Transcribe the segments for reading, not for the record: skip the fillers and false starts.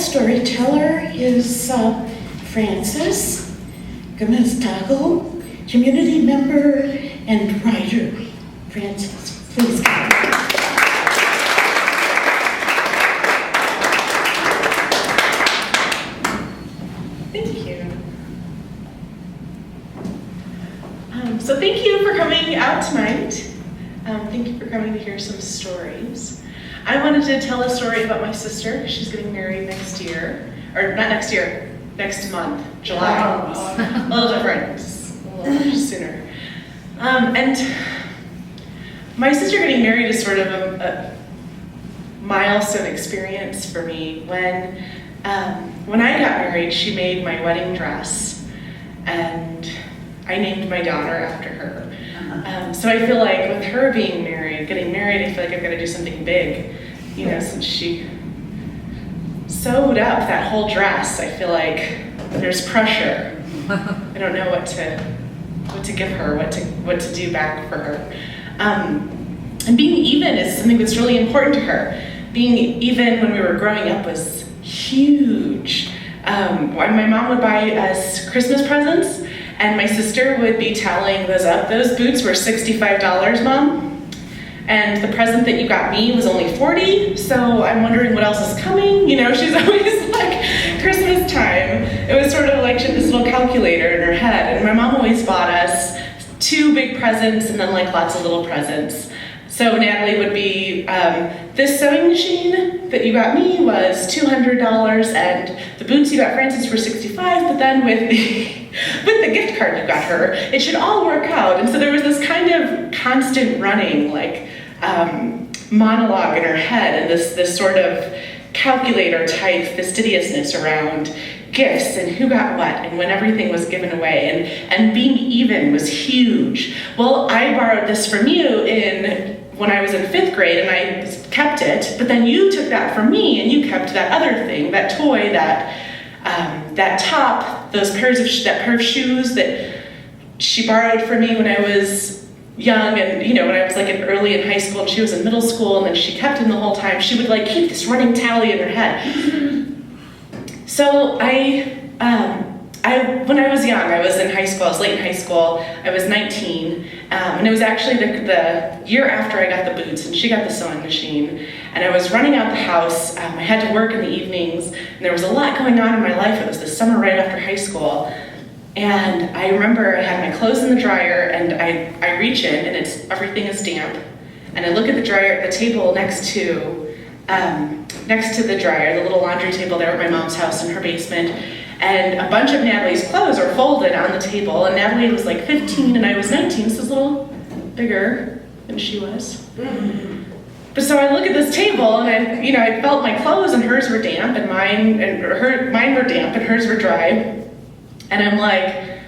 storyteller is Frances Gomeztagle, community member and writer. Frances, please come. Thank you. So thank you for coming out tonight. Thank you for coming to hear some stories. I wanted to tell a story about my sister. She's getting married next year, or not next year, next month, July. A little different, just a little sooner. And my sister getting married is sort of a milestone experience for me. When I got married, she made my wedding dress, and I named my daughter after her. So I feel like with her getting married, I feel like I've got to do something big, since she sewed up that whole dress. I feel like there's pressure. I don't know what to give her, what to do back for her. And being even is something that's really important to her. Being even when we were growing up was huge. My mom would buy us Christmas presents, and my sister would be tallying those up. Those boots were $65, Mom. And the present that you got me was only $40, so I'm wondering what else is coming. She's always like, Christmas time. It was sort of like she had this little calculator in her head. And my mom always bought us 2 big presents and then like lots of little presents. So Natalie would be, this sewing machine that you got me was $200, and the boots you got Frances were $65, but then with the gift card you got her, it should all work out. And so there was this kind of constant running, monologue in her head, and this sort of calculator type fastidiousness around gifts and who got what and when everything was given away, and being even was huge. Well, I borrowed this from you when I was in 5th grade, and I kept it, but then you took that from me and you kept that other thing, that toy, that top, that pair of shoes that she borrowed from me when I was young, and when I was early in high school and she was in middle school, and then she kept them the whole time. She would keep this running tally in her head. So when I was young, I was in high school, I was late in high school, I was 19, and it was actually the year after I got the boots and she got the sewing machine, and I was running out the house. I had to work in the evenings, and there was a lot going on in my life. It was the summer right after high school, and I remember I had my clothes in the dryer, and I reach in, and everything is damp, and I look at the dryer, the table next to the dryer, the little laundry table there at my mom's house in her basement, and a bunch of Natalie's clothes are folded on the table, and Natalie was 15 and I was 19, so it's a little bigger than she was. But so I look at this table, and I felt my clothes, and hers were damp, and mine were damp, and hers were dry, and I'm like,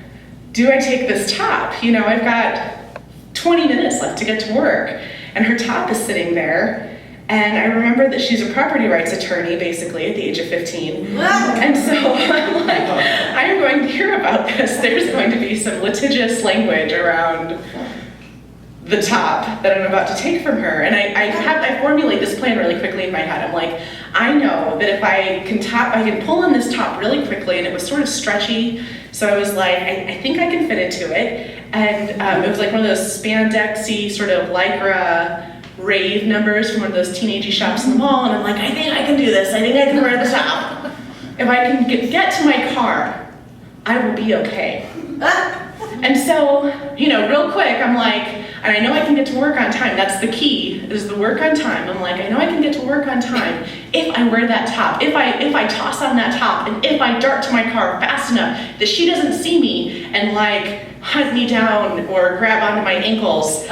do I take this top? I've got 20 minutes left to get to work, and her top is sitting there. And I remember that she's a property rights attorney, basically, at the age of 15. And so I'm like, I'm going to hear about this. There's going to be some litigious language around the top that I'm about to take from her. And I formulate this plan really quickly in my head. I'm like, I know that if I can pull on this top really quickly, and it was sort of stretchy. So I was like, I think I can fit into it. And it was one of those spandexy sort of Lycra rave numbers from one of those teenagey shops in the mall, and I'm like, I think I can do this. I think I can wear the top. If I can get to my car, I will be okay. And so, real quick, I'm like, and I know I can get to work on time. That's the key, is the work on time. I'm like, I know I can get to work on time if I wear that top, if I toss on that top, and if I dart to my car fast enough that she doesn't see me and hunt me down or grab onto my ankles.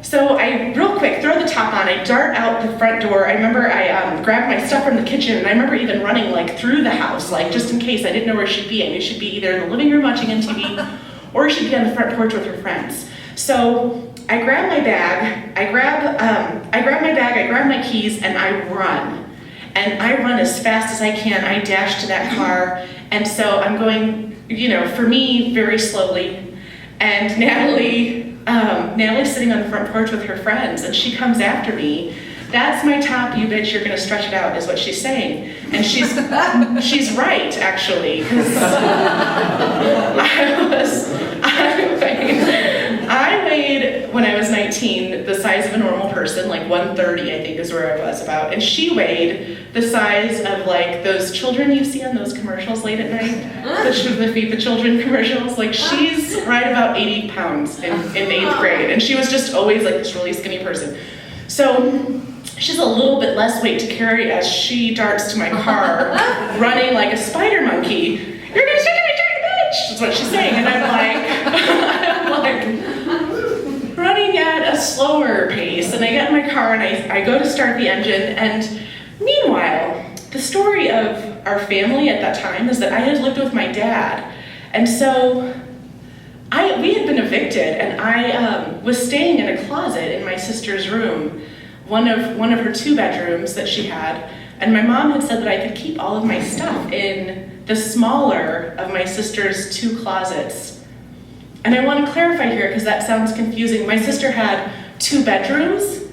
So I real quick throw the top on, I dart out the front door. I remember I grabbed my stuff from the kitchen, and I remember even running through the house, just in case. I didn't know where she'd be. I knew she'd be either in the living room watching MTV or she'd be on the front porch with her friends. So I grab my bag, I grab my keys, and I run. And I run as fast as I can. I dash to that car, and so I'm going, for me, very slowly. And Natalie's sitting on the front porch with her friends, and she comes after me. That's my top, you bitch, you're gonna stretch it out, is what she's saying. And she's right, actually, because I weighed, when I was 19, the size of a normal person, like 130, I think is where I was about. And she weighed the size of like those children you see on those commercials late at night, the Feed the Children commercials. Like she's right about 80 pounds in 8th grade. And she was just always like this really skinny person. So she's a little bit less weight to carry as she darts to my car, running like a spider monkey. You're gonna stick to me, bitch! That's what she's saying. And I'm like running at a slower pace. And I get in my car and I go to start the engine. And meanwhile, the story of our family at that time is that I had lived with my dad. And so we had been evicted, and I was staying in a closet in my sister's room, one of her 2 bedrooms that she had, and my mom had said that I could keep all of my stuff in the smaller of my sister's 2 closets. And I want to clarify here because that sounds confusing. My sister had 2 bedrooms,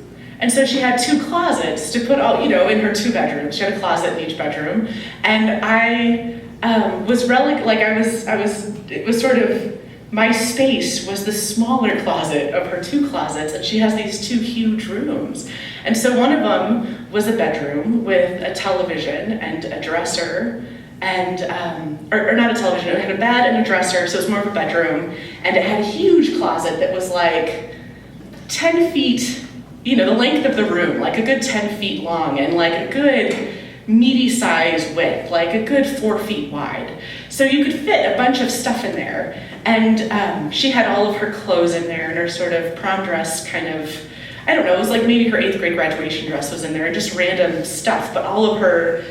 and so she had 2 closets to put all, in her 2 bedrooms. She had a closet in each bedroom, and I was it was sort of, my space was the smaller closet of her 2 closets, and she has these 2 huge rooms. And so one of them was a bedroom with a television and a dresser, and, or not a television, it had a bed and a dresser, so it was more of a bedroom, and it had a huge closet that was like 10 feet, the length of the room, like a good 10 feet long, and like a good meaty size width, like a good 4 feet wide. So you could fit a bunch of stuff in there. And she had all of her clothes in there, and her sort of prom dress kind of, I don't know, it was like maybe her 8th grade graduation dress was in there, and just random stuff, but all of her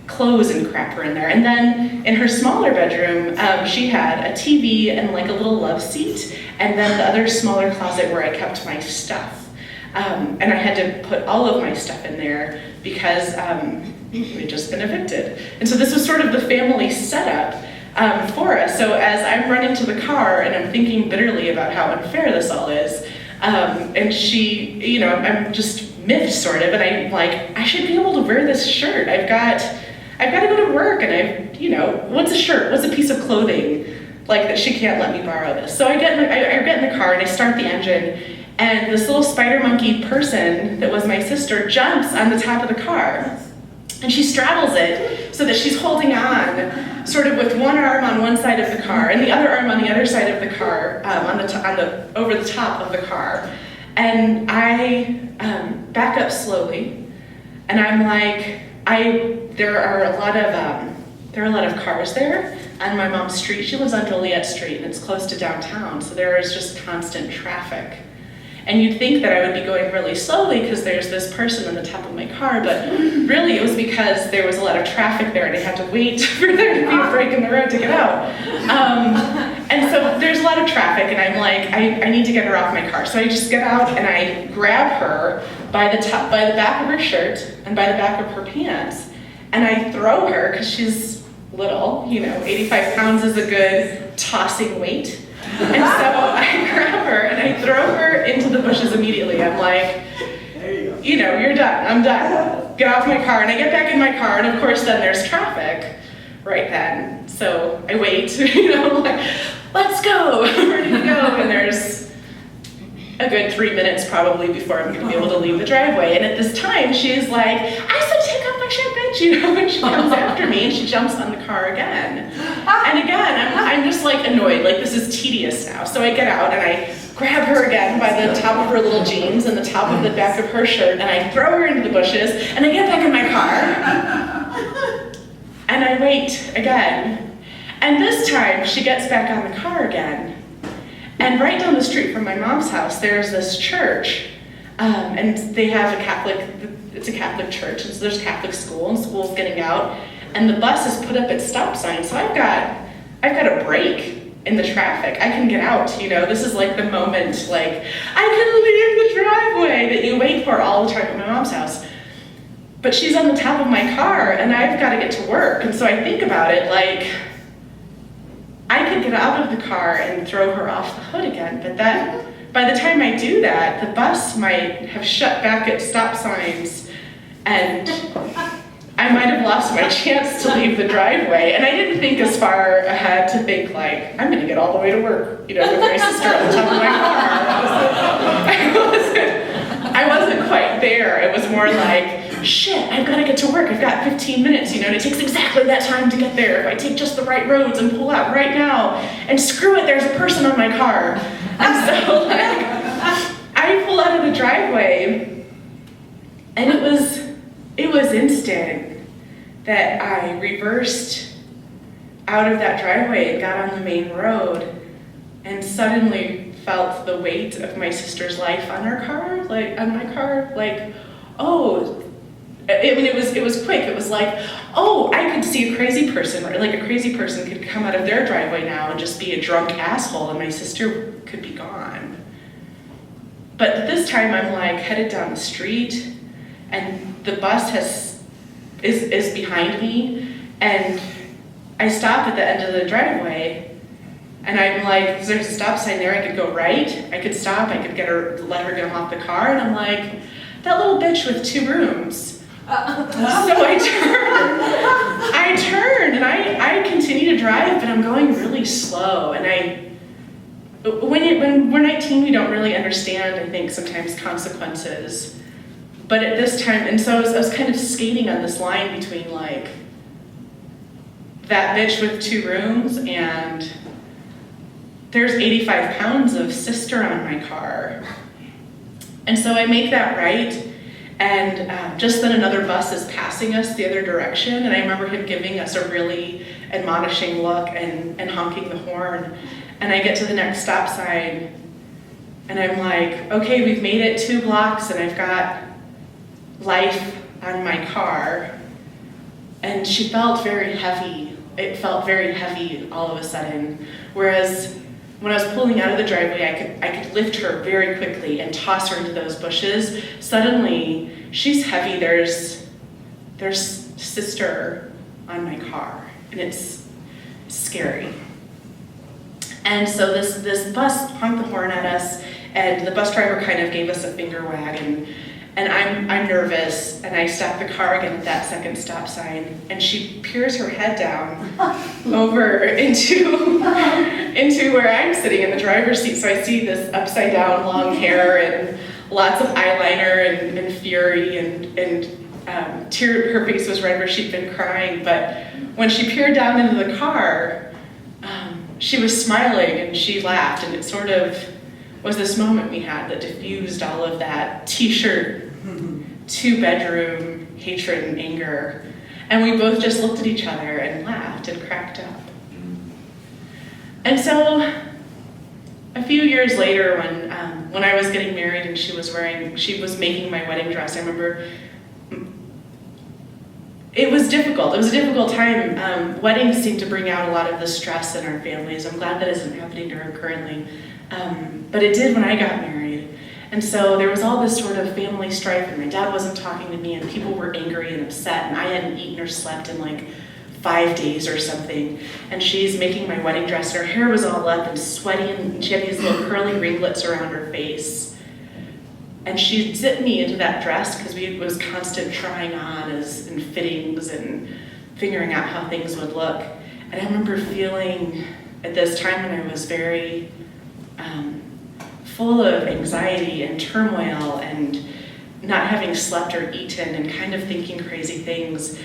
clothes and crap were in there. And then in her smaller bedroom, she had a TV and like a little love seat, and then the other smaller closet where I kept my stuff. And I had to put all of my stuff in there because we'd just been evicted. And so this was sort of the family setup for us. So as I'm running to the car and I'm thinking bitterly about how unfair this all is, and she, I'm just miffed sort of, and I'm like, I should be able to wear this shirt. I've got to go to work, and what's a shirt? What's a piece of clothing like that she can't let me borrow this? So I get in the car and I start the engine, and this little spider monkey person that was my sister jumps on the top of the car. And she straddles it so that she's holding on, sort of with one arm on one side of the car and the other arm on the other side of the car, over the top of the car. And I back up slowly, and I'm like, there are a lot of cars there on my mom's street. She lives on Joliet Street, and it's close to downtown, so there is just constant traffic. And you'd think that I would be going really slowly because there's this person on the top of my car, but really it was because there was a lot of traffic there and I had to wait for there to be a break in the road to get out. And so there's a lot of traffic, and I'm like, I need to get her off my car. So I just get out and I grab her by the back of her shirt and by the back of her pants, and I throw her, because she's little, 85 pounds is a good tossing weight. And so I grab her and I throw her into the bushes immediately. I'm like, you're done, I'm done. Get off my car. And I get back in my car, and of course then there's traffic right then. So I wait, like, let's go, I'm ready to go. And there's a good 3 minutes probably before I'm gonna be able to leave the driveway. And at this time, she's like, I said take off my shirt, bitch, and she comes after me and she jumps on the car again. And again, I'm just like annoyed, like this is tedious now. So I get out and I grab her again by the top of her little jeans and the top of the back of her shirt, and I throw her into the bushes, and I get back in my car. And I wait again. And this time she gets back on the car again. And right down the street from my mom's house, there's this church, and they have it's a Catholic church, and so there's Catholic school, and school's getting out, and the bus is put up at stop signs, so I've got a break in the traffic. I can get out, this is like the moment, like, I can leave the driveway that you wait for all the time at my mom's house. But she's on the top of my car, and I've got to get to work, and so I think about it, like, I could get out of the car and throw her off the hood again, but by the time I do that, the bus might have shut back at stop signs, and I might have lost my chance to leave the driveway. And I didn't think as far ahead to think like, I'm gonna get all the way to work, with my sister on the top of my car. I wasn't quite there. It was more like, shit, I've gotta get to work. I've got 15 minutes, and it takes exactly that time to get there. If I take just the right roads and pull out right now, and screw it, there's a person on my car. And so I pull out of the driveway, and it was instant that I reversed out of that driveway and got on the main road, and suddenly felt the weight of my sister's life on my car. It was quick. It was like, oh, I could see a crazy person, or like a crazy person could come out of their driveway now and just be a drunk asshole, and my sister could be gone. But this time I'm like headed down the street, and the bus is behind me, and I stop at the end of the driveway, and I'm like, there's a stop sign there. I could go right. I could stop. I could let her get off the car, and I'm like, that little bitch with 2 rooms. So I turn, and I continue to drive, but I'm going really slow. And when we're 19, we don't really understand, I think, sometimes consequences. But at this time, and so I was kind of skating on this line between like that bitch with 2 rooms and there's 85 pounds of sister on my car. And so I make that right. And just then another bus is passing us the other direction, and I remember him giving us a really admonishing look and honking the horn. And I get to the next stop sign, and I'm like, okay, we've made it 2 blocks, and I've got life on my car. And she felt very heavy. It felt very heavy all of a sudden. Whereas when I was pulling out of the driveway, I could lift her very quickly and toss her into those bushes. Suddenly, she's heavy. There's sister on my car, and it's scary. And so this bus honked the horn at us, and the bus driver kind of gave us a finger wag, and I'm nervous, and I stop the car again at that second stop sign, and she peers her head down over into where I'm sitting in the driver's seat. So I see this upside down long hair and lots of eyeliner and fury and tear. Her face was red where she'd been crying, but when she peered down into the car, she was smiling and she laughed, and it sort of was this moment we had that diffused all of that t-shirt, 2-bedroom hatred and anger. And we both just looked at each other and laughed and cracked up. And so a few years later, when I was getting married and she was making my wedding dress, I remember it was difficult. It was a difficult time. Weddings seem to bring out a lot of the stress in our families. I'm glad that isn't happening to her currently. But it did when I got married. And so there was all this sort of family strife, and my dad wasn't talking to me, and people were angry and upset, and I hadn't eaten or slept in like 5 days or something. And she's making my wedding dress, and her hair was all up and sweaty, and she had these little curly ringlets around her face. And she zipped me into that dress because it was constant trying on and fittings and figuring out how things would look. And I remember feeling at this time when I was very full of anxiety and turmoil and not having slept or eaten and kind of thinking crazy things.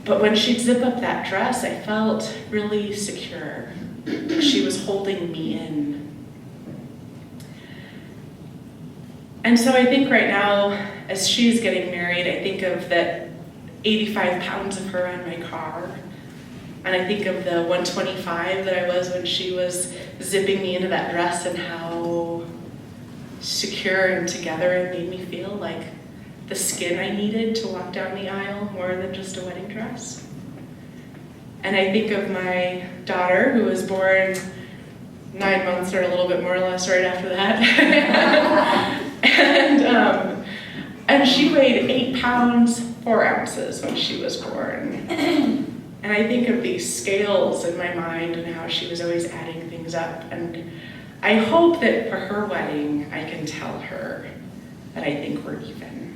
But when she'd zip up that dress, I felt really secure. She was holding me in. And so I think right now, as she's getting married, I think of that 85 pounds of her on my car. And I think of the 125 that I was when she was zipping me into that dress, and how secure and together it made me feel, like the skin I needed to walk down the aisle more than just a wedding dress. And I think of my daughter, who was born 9 months or a little bit more or less right after that. And she weighed 8 pounds, 4 ounces when she was born. And I think of these scales in my mind and how she was always adding things up. And I hope that for her wedding, I can tell her that I think we're even.